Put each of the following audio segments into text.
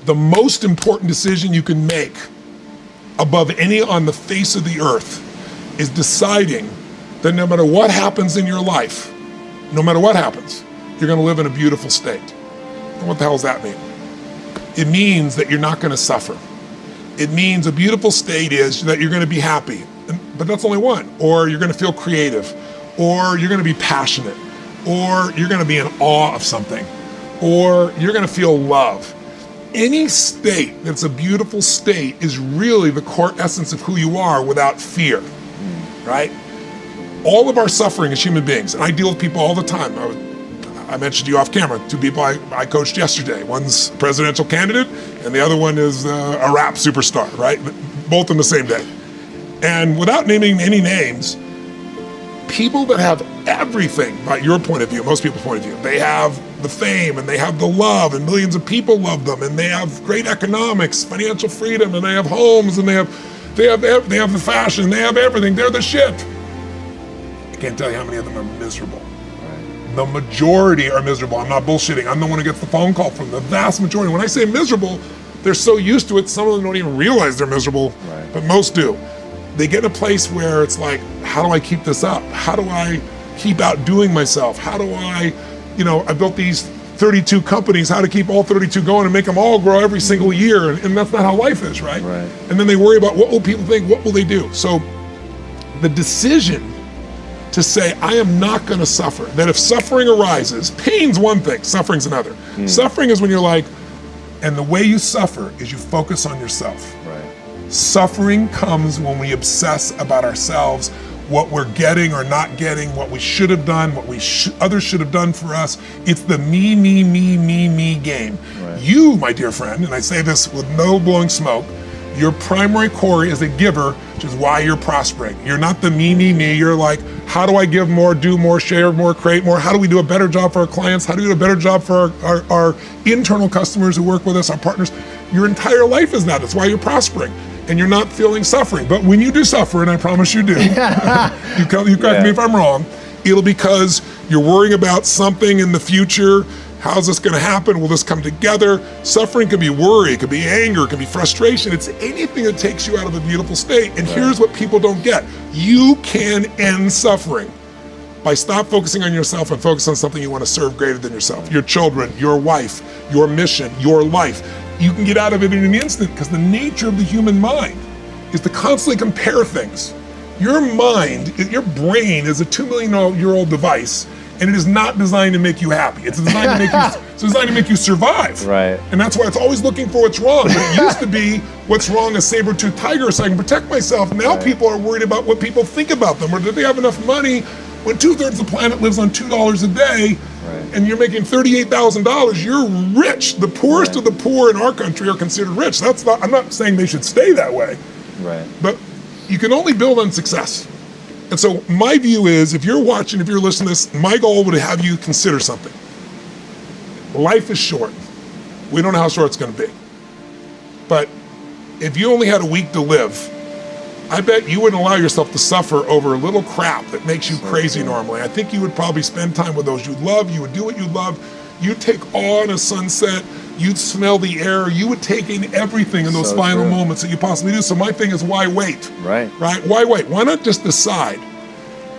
the most important decision you can make above any on the face of the earth is deciding that no matter what happens in your life, no matter what happens, you're gonna live in a beautiful state. And what the hell does that mean? It means that you're not gonna suffer. It means a beautiful state is that you're gonna be happy, but that's only one. Or you're gonna feel creative, or you're gonna be passionate, or you're gonna be in awe of something, or you're gonna feel love. Any state that's a beautiful state is really the core essence of who you are without fear, right? All of our suffering as human beings, and I deal with people all the time. I mentioned to you off camera, 2 people I coached yesterday. One's a presidential candidate, and the other one is a rap superstar, right? Both in the same day. And without naming any names, people that have everything, by your point of view, most people's point of view, they have the fame and they have the love and millions of people love them and they have great economics, financial freedom, and they have homes and they have the fashion, they have everything, they're the shit. I can't tell you how many of them are miserable. Right. The majority are miserable. I'm not bullshitting. I'm the one who gets the phone call from the vast majority. When I say miserable, they're so used to it, some of them don't even realize they're miserable, right. But most do. They get in a place where it's like, how do I keep this up? How do I keep outdoing myself? How do I, I built these 32 companies, how to keep all 32 going and make them all grow every single year. And that's not how life is, right? And then they worry about what will people think, what will they do? So the decision to say, I am not gonna suffer, that if suffering arises, pain's one thing, suffering's another. Suffering is when you're like, and the way you suffer is you focus on yourself. Suffering comes when we obsess about ourselves, what we're getting or not getting, what we should have done, what others should have done for us. It's the me game. You, my dear friend, and I say this with no blowing smoke, your primary core is a giver, which is why you're prospering. You're not the me. You're like, how do I give more, do more, share more, create more? How do we do a better job for our clients? How do we do a better job for our internal customers who work with us, our partners? Your entire life is that. That's why you're prospering. And you're not feeling suffering. But when you do suffer, and I promise you do, you correct me if I'm wrong, it'll because you're worrying about something in the future. How's this gonna happen? Will this come together? Suffering can be worry, it could be anger, it can be frustration. It's anything that takes you out of a beautiful state. And here's what people don't get. You can end suffering by stop focusing on yourself and focus on something you wanna serve greater than yourself. Your children, your wife, your mission, your life. You can get out of it in an instant because the nature of the human mind is to constantly compare things. Your mind, your brain is a 2 million year old device, and it is not designed to make you happy. It's designed to make you survive. Right. And that's why it's always looking for what's wrong. But it used to be what's wrong, a saber-toothed tiger, so I can protect myself. Now people are worried about what people think about them, or do they have enough money when 2/3 of the planet lives on $2 a day. And you're making $38,000, you're rich. The poorest of the poor in our country are considered rich. I'm not saying they should stay that way. But you can only build on success. And so my view is, if you're watching, if you're listening to this, my goal would have you consider something. Life is short. We don't know how short it's gonna be. But if you only had a week to live, I bet you wouldn't allow yourself to suffer over a little crap that makes you crazy normally. I think you would probably spend time with those you love, you would do what you love, you'd take awe in a sunset, you'd smell the air, you would take in everything in those final moments that you possibly do. So my thing is, why wait? Right? Why wait? Why not just decide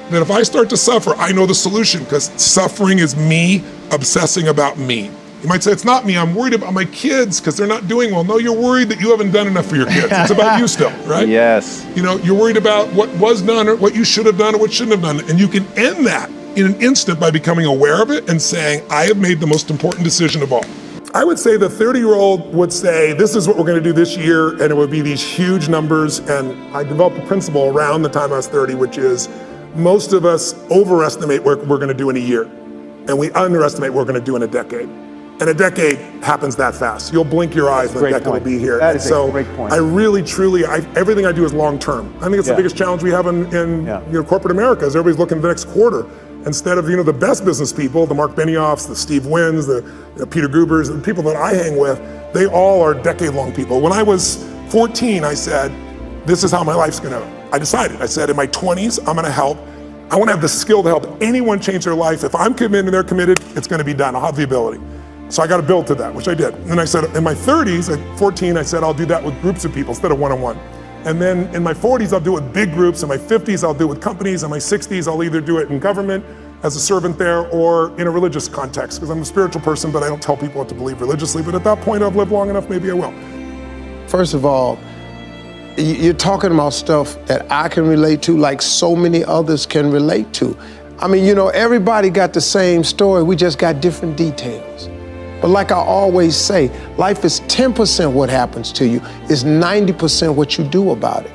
that if I start to suffer, I know the solution, because suffering is me obsessing about me. You might say, it's not me, I'm worried about my kids because they're not doing well. No, you're worried that you haven't done enough for your kids. It's about you still, right? Yes. You're worried about what was done or what you should have done or what shouldn't have done. And you can end that in an instant by becoming aware of it and saying, I have made the most important decision of all. I would say the 30-year-old would say, this is what we're gonna do this year, and it would be these huge numbers. And I developed a principle around the time I was 30, which is most of us overestimate what we're gonna do in a year, and we underestimate what we're gonna do in a decade. And a decade happens that fast. You'll blink your eyes and a decade will be here. That is a great point. I really, truly, everything I do is long term. I think it's the biggest challenge we have in corporate America is everybody's looking at the next quarter. Instead of the best business people, the Mark Benioffs, the Steve Wynns, the Peter Grubers, the people that I hang with, they all are decade-long people. When I was 14, I said, this is how my life's I said in my 20s, I'm gonna help. I wanna have the skill to help anyone change their life. If I'm committed and they're committed, it's gonna be done. I'll have the ability. So I got to build to that, which I did. And then I said, in my 30s, at 14, I said, I'll do that with groups of people instead of one-on-one. And then in my 40s, I'll do it with big groups. In my 50s, I'll do it with companies. In my 60s, I'll either do it in government as a servant there or in a religious context, because I'm a spiritual person, but I don't tell people what to believe religiously. But at that point, I've lived long enough, maybe I will. First of all, you're talking about stuff that I can relate to like so many others can relate to. I mean, you know, everybody got the same story. We just got different details. But like I always say, life is 10% what happens to you, it's 90% what you do about it.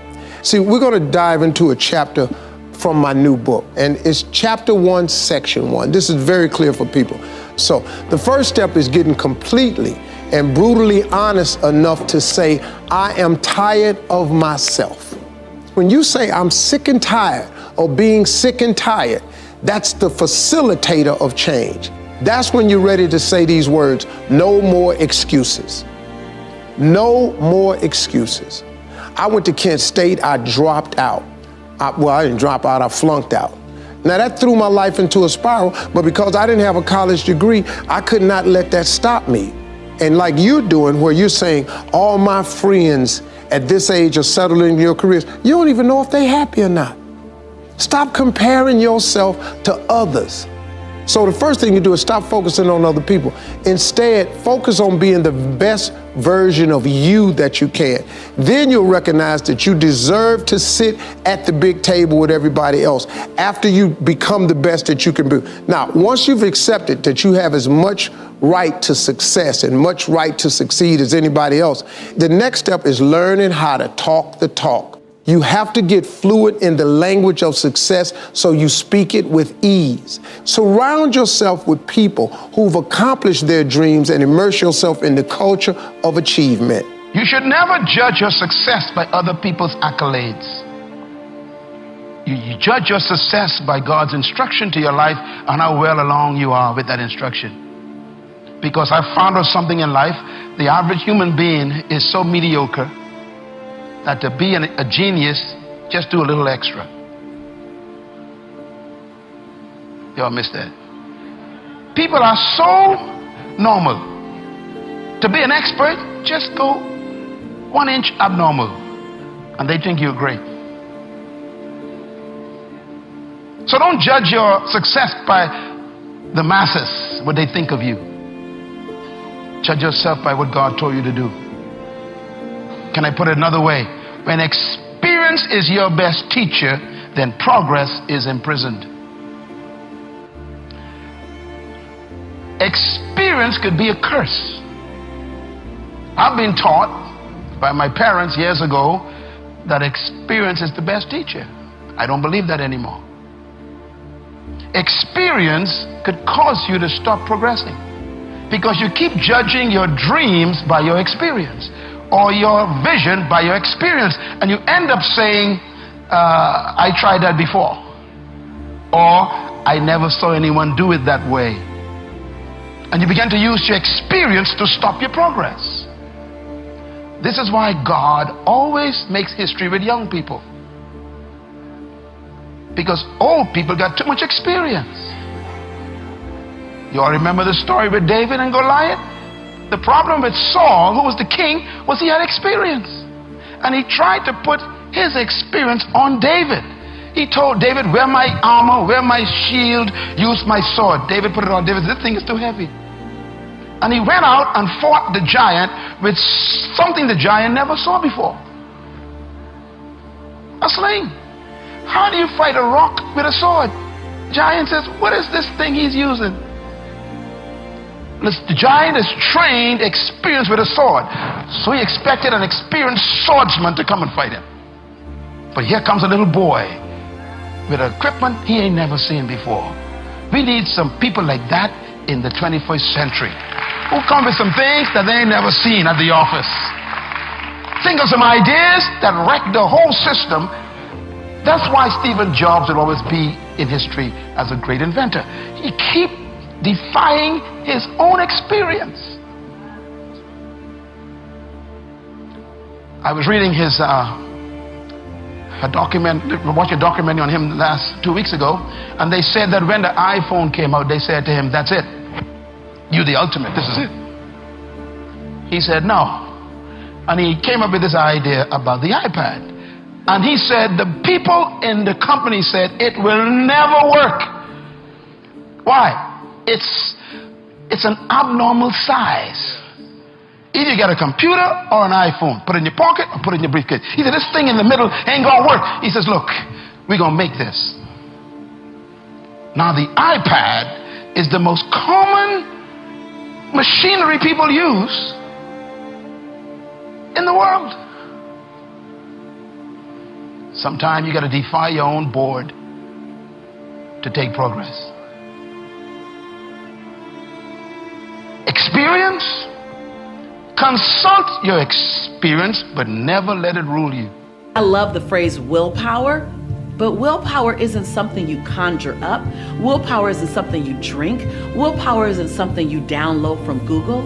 See, we're gonna dive into a chapter from my new book, and it's chapter 1, section 1. This is very clear for people. So the first step is getting completely and brutally honest enough to say, I am tired of myself. When you say I'm sick and tired of being sick and tired, that's the facilitator of change. That's when you're ready to say these words, no more excuses. No more excuses. I went to Kent State, I dropped out. I didn't drop out, I flunked out. Now that threw my life into a spiral, but because I didn't have a college degree, I could not let that stop me. And like you're doing, where you're saying, all my friends at this age are settling in your careers, you don't even know if they're happy or not. Stop comparing yourself to others. So the first thing you do is stop focusing on other people. Instead, focus on being the best version of you that you can. Then you'll recognize that you deserve to sit at the big table with everybody else after you become the best that you can be. Now, once you've accepted that you have as much right to success and much right to succeed as anybody else, the next step is learning how to talk the talk. You have to get fluent in the language of success so you speak it with ease. Surround yourself with people who've accomplished their dreams and immerse yourself in the culture of achievement. You should never judge your success by other people's accolades. You judge your success by God's instruction to your life and how well along you are with that instruction. Because I found out something in life, the average human being is so mediocre that to be a genius, just do a little extra. Y'all missed that. People are so normal. To be an expert, just go 1 inch abnormal, and they think you're great. So don't judge your success by the masses, what they think of you. Judge yourself by what God told you to do. Can I put it another way? When experience is your best teacher, then progress is imprisoned. Experience could be a curse. I've been taught by my parents years ago that experience is the best teacher. I don't believe that anymore. Experience could cause you to stop progressing because you keep judging your dreams by your experience, or your vision by your experience, and you end up saying, I tried that before, or I never saw anyone do it that way. And you begin to use your experience to stop your progress. This is why God always makes history with young people, because old people got too much experience. You all remember the story with David and Goliath? The problem with Saul, who was the king, was he had experience. And he tried to put his experience on David. He told David, wear my armor, wear my shield, use my sword. David put it on David. This thing is too heavy. And he went out and fought the giant with something the giant never saw before. A sling. How do you fight a rock with a sword? The giant says, what is this thing he's using? The giant is trained, experienced with a sword. So he expected an experienced swordsman to come and fight him. But here comes a little boy with equipment he ain't never seen before. We need some people like that in the 21st century, who come with some things that they ain't never seen at the office. Think of some ideas that wreck the whole system. That's why Steve Jobs will always be in history as a great inventor. He keeps defying his own experience. I was reading his watching a documentary on him 2 weeks ago, and they said that when the iPhone came out, they said to him, that's it. You the ultimate, this is it. He said, no. And he came up with this idea about the iPad. And he said, the people in the company said, it will never work. Why? It's an abnormal size. Either you got a computer or an iPhone. Put it in your pocket or put it in your briefcase. He said, this thing in the middle ain't gonna work. He says, look, we're gonna make this. Now the iPad is the most common machinery people use in the world. Sometimes you got to defy your own board to take progress. Experience, consult your experience, but never let it rule you. I love the phrase willpower, but willpower isn't something you conjure up. Willpower isn't something you drink. Willpower isn't something you download from Google.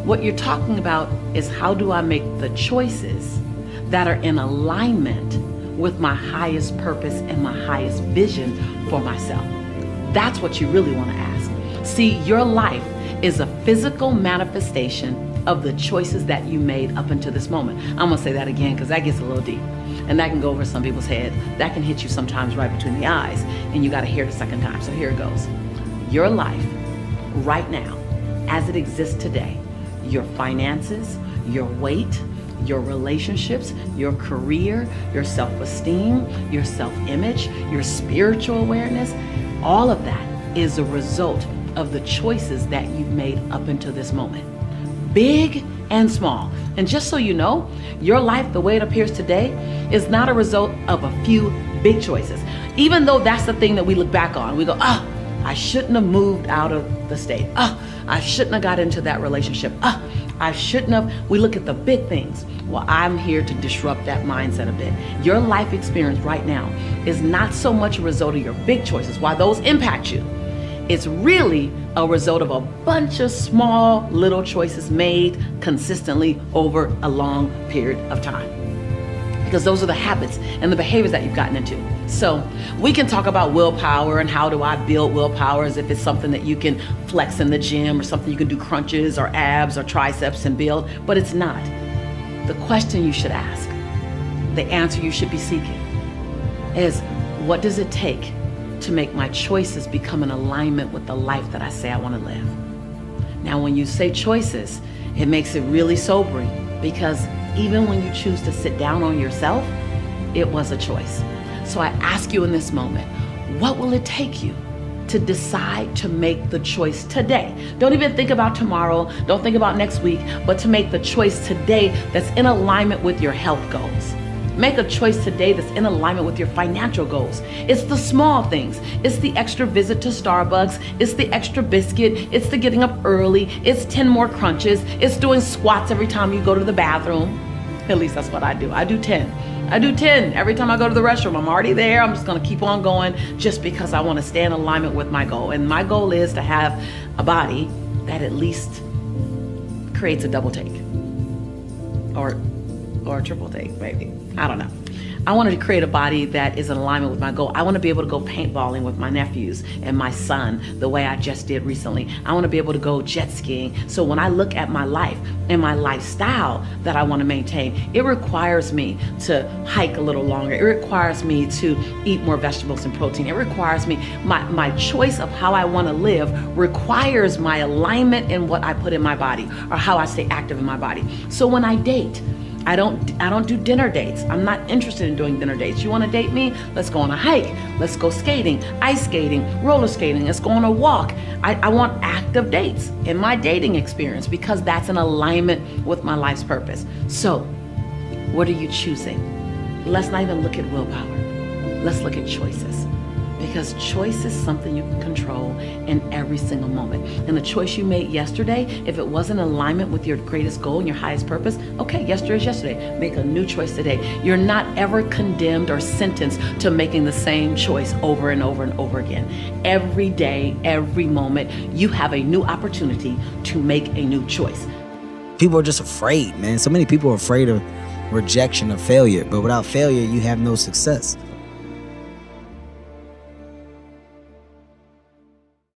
What you're talking about is, how do I make the choices that are in alignment with my highest purpose and my highest vision for myself? That's what you really want to ask. See, your life is a physical manifestation of the choices that you made up until this moment. I'm gonna say that again because that gets a little deep, and that can go over some people's head. That can hit you sometimes right between the eyes, and you gotta hear it a second time. So here it goes. Your life right now, as it exists today, your finances, your weight, your relationships, your career, your self-esteem, your self-image, your spiritual awareness, all of that is a result of the choices that you've made up until this moment. Big and small. And just so you know, your life, the way it appears today, is not a result of a few big choices. Even though that's the thing that we look back on, we go, I shouldn't have moved out of the state. I shouldn't have got into that relationship. I shouldn't have. We look at the big things. Well, I'm here to disrupt that mindset a bit. Your life experience right now is not so much a result of your big choices, while those impact you. It's really a result of a bunch of small little choices made consistently over a long period of time. Because those are the habits and the behaviors that you've gotten into. So we can talk about willpower and how do I build willpower, as if it's something that you can flex in the gym or something you can do crunches or abs or triceps and build, but it's not. The question you should ask, the answer you should be seeking is, what does it take to make my choices become in alignment with the life that I say I want to live? Now, when you say choices, it makes it really sobering, because even when you choose to sit down on yourself, it was a choice. So I ask you in this moment, what will it take you to decide to make the choice today? Don't even think about tomorrow, don't think about next week, but to make the choice today that's in alignment with your health goals. Make a choice today that's in alignment with your financial goals. It's the small things. It's the extra visit to Starbucks. It's the extra biscuit. It's the getting up early. It's 10 more crunches. It's doing squats every time you go to the bathroom. At least that's what I do. I do 10. I do 10 every time I go to the restroom. I'm already there. I'm just going to keep on going just because I want to stay in alignment with my goal. And my goal is to have a body that at least creates a double take or a triple take, maybe. I don't know. I wanted to create a body that is in alignment with my goal. I want to be able to go paintballing with my nephews and my son the way I just did recently. I want to be able to go jet skiing. So when I look at my life and my lifestyle that I want to maintain, it requires me to hike a little longer. It requires me to eat more vegetables and protein. It requires me, my choice of how I want to live requires my alignment in what I put in my body, or how I stay active in my body. So when I date, I don't do dinner dates. I'm not interested in doing dinner dates. You want to date me? Let's go on a hike. Let's go skating, ice skating, roller skating. Let's go on a walk. I want active dates in my dating experience, because that's in alignment with my life's purpose. So what are you choosing? Let's not even look at willpower. Let's look at choices. Because choice is something you can control in every single moment. And the choice you made yesterday, if it wasn't in alignment with your greatest goal and your highest purpose, okay, yesterday is yesterday. Make a new choice today. You're not ever condemned or sentenced to making the same choice over and over and over again. Every day, every moment, you have a new opportunity to make a new choice. People are just afraid, man. So many people are afraid of rejection or failure, but without failure, you have no success.